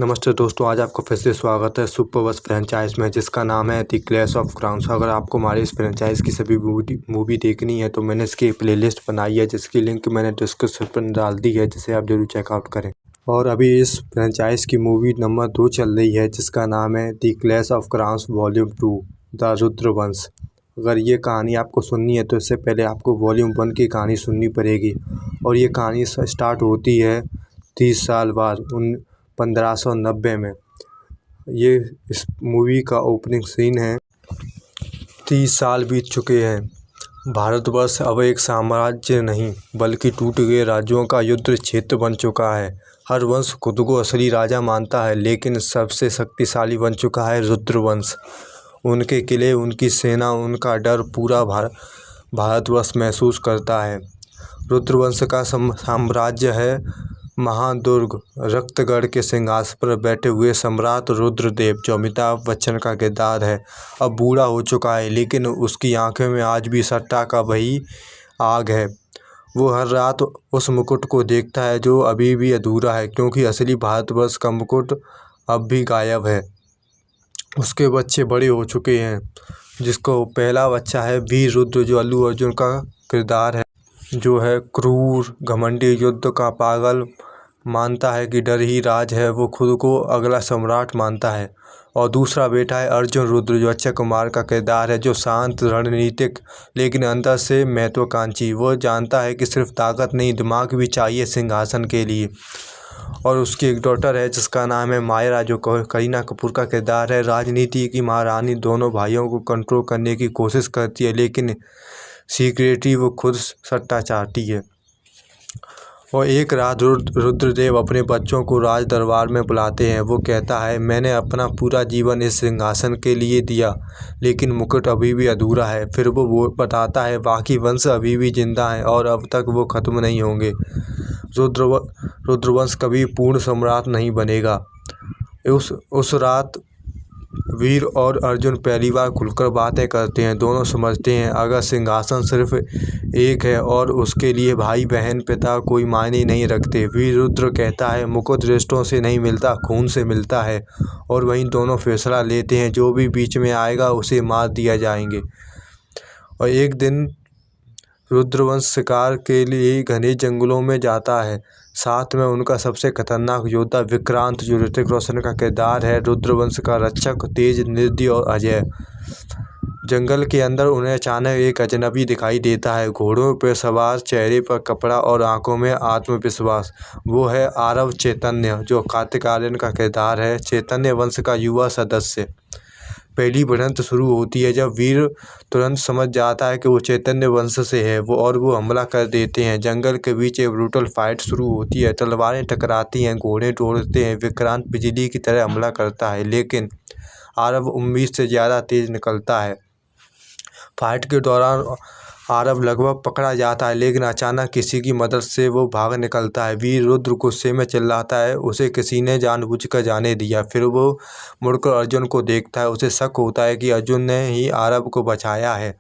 नमस्ते दोस्तों, आज आपका फिर से स्वागत है सुपरबस फ्रेंचाइज में, जिसका नाम है द क्लैश ऑफ क्राउन्स। अगर आपको हमारी इस फ्रेंचाइज की सभी मूवी देखनी है तो मैंने इसकी प्लेलिस्ट बनाई है, जिसकी लिंक मैंने डिस्क्रिप्शन में डाल दी है, जिसे आप जरूर चेकआउट करें। और अभी इस फ्रेंचाइज की मूवी नंबर 2 चल रही है, जिसका नाम है the clash of crowns volume 2 the Rudravansh. अगर ये कहानी आपको सुननी है तो इससे पहले आपको वॉल्यूम 1 की कहानी सुननी पड़ेगी। और ये कहानी स्टार्ट होती है 30 साल बाद 1590 में। ये इस मूवी का ओपनिंग सीन है। 30 साल बीत चुके हैं। भारतवर्ष अब एक साम्राज्य नहीं बल्कि टूट गए राज्यों का युद्ध क्षेत्र बन चुका है। हर वंश खुद को असली राजा मानता है, लेकिन सबसे शक्तिशाली बन चुका है रुद्रवंश। उनके किले, उनकी सेना, उनका डर पूरा भारतवर्ष महसूस करता है। रुद्रवंश का साम्राज्य है महादुर्ग रक्तगढ़ के सिंहासन पर बैठे हुए सम्राट रुद्रदेव, जो अमिताभ बच्चन का किरदार है। अब बूढ़ा हो चुका है, लेकिन उसकी आंखों में आज भी सत्ता का वही आग है। वो हर रात उस मुकुट को देखता है जो अभी भी अधूरा है, क्योंकि असली भारतवर्ष का मुकुट अब भी गायब है। उसके बच्चे बड़े हो चुके हैं, जिसको पहला बच्चा है वीर रुद्र, जो अल्लू अर्जुन का किरदार है, जो है क्रूर, घमंडी, युद्ध का पागल, मानता है कि डर ही राज है। वो खुद को अगला सम्राट मानता है। और दूसरा बेटा है अर्जुन रुद्र, जो अक्षय कुमार का किरदार है, जो शांत, रणनीतिक, लेकिन अंदर से महत्वाकांक्षी। वो जानता है कि सिर्फ ताकत नहीं, दिमाग भी चाहिए सिंहासन के लिए। और उसकी एक डॉटर है जिसका नाम है मायरा, जो करीना कपूर का किरदार है। राजनीति की महारानी दोनों भाइयों को कंट्रोल करने की कोशिश करती है, लेकिन सीक्रेटली वो खुद सत्ता चाहती है। और एक रात रुद्रदेव अपने बच्चों को राज दरबार में बुलाते हैं। वो कहता है, मैंने अपना पूरा जीवन इस सिंहासन के लिए दिया, लेकिन मुकुट अभी भी अधूरा है। फिर वो बताता है, बाकी वंश अभी भी जिंदा हैं और अब तक वो ख़त्म नहीं होंगे। रुद्रवंश कभी पूर्ण सम्राट नहीं बनेगा। उस रात वीर और अर्जुन पहली बार खुलकर बातें करते हैं। दोनों समझते हैं अगर सिंहासन सिर्फ एक है और उसके लिए भाई बहन पिता कोई मायने नहीं रखते। वीर रुद्र कहता है, मुकुट रिश्तों से नहीं मिलता, खून से मिलता है। और वहीं दोनों फैसला लेते हैं, जो भी बीच में आएगा उसे मार दिया जाएंगे। और एक दिन रुद्रवंश शिकार के लिए घने जंगलों में जाता है। साथ में उनका सबसे खतरनाक योद्धा विक्रांत, जो ऋतिक रोशन का किरदार है, रुद्रवंश का रक्षक, तेज, निर्दयी और अजय। जंगल के अंदर उन्हें अचानक एक अजनबी दिखाई देता है, घोड़ों पर सवार, चेहरे पर कपड़ा और आंखों में आत्मविश्वास। वो है आरव चैतन्य, जो कार्तिक आर्यन का किरदार है, चैतन्य वंश का युवा सदस्य। पहली भिड़ंत शुरू होती है जब वीर तुरंत समझ जाता है कि वो चैतन्य वंश से है। वो हमला कर देते हैं। जंगल के बीच एक ब्रूटल फाइट शुरू होती है। तलवारें टकराती हैं, घोड़े दौड़ते हैं। विक्रांत बिजली की तरह हमला करता है, लेकिन आरव उम्मीद से ज़्यादा तेज निकलता है। फाइट के दौरान आरव लगभग पकड़ा जाता है, लेकिन अचानक किसी की मदद से वो भाग निकलता है। वीर रुद्र गुस्से में चिल्लाता है, उसे किसी ने जानबूझकर जाने दिया। फिर वो मुड़कर अर्जुन को देखता है। उसे शक होता है कि अर्जुन ने ही आरव को बचाया है।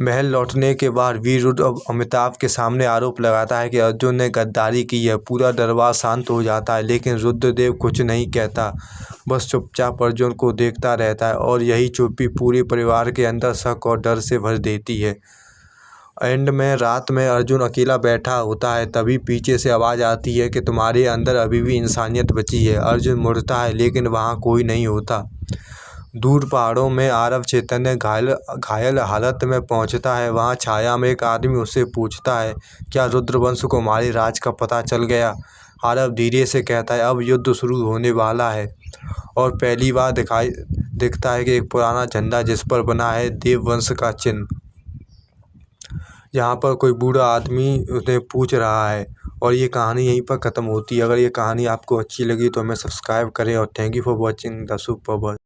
महल लौटने के बाद वीर रुद्र अब अमिताभ के सामने आरोप लगाता है कि अर्जुन ने गद्दारी की है। पूरा दरबार शांत हो जाता है, लेकिन रुद्रदेव कुछ नहीं कहता, बस चुपचाप अर्जुन को देखता रहता है। और यही चुप्पी पूरे परिवार के अंदर शक और डर से भर देती है। एंड में रात में अर्जुन अकेला बैठा होता है, तभी पीछे से आवाज़ आती है कि तुम्हारे अंदर अभी भी इंसानियत बची है। अर्जुन मुड़ता है, लेकिन वहाँ कोई नहीं होता। दूर पहाड़ों में आरव चैतन्य घायल हालत में पहुँचता है। वहाँ छाया में एक आदमी उससे पूछता है, क्या रुद्रवंश को हमारे राज का पता चल गया? आरव धीरे से कहता है, अब युद्ध शुरू होने वाला है। और पहली बार दिखता है कि एक पुराना झंडा, जिस पर बना है देववंश का चिन्ह। यहाँ पर कोई बूढ़ा आदमी उन्हें पूछ रहा है। और ये कहानी यहीं पर ख़त्म होती है। अगर ये कहानी आपको अच्छी लगी तो हमें सब्सक्राइब करें। और thank you for watching the super bus.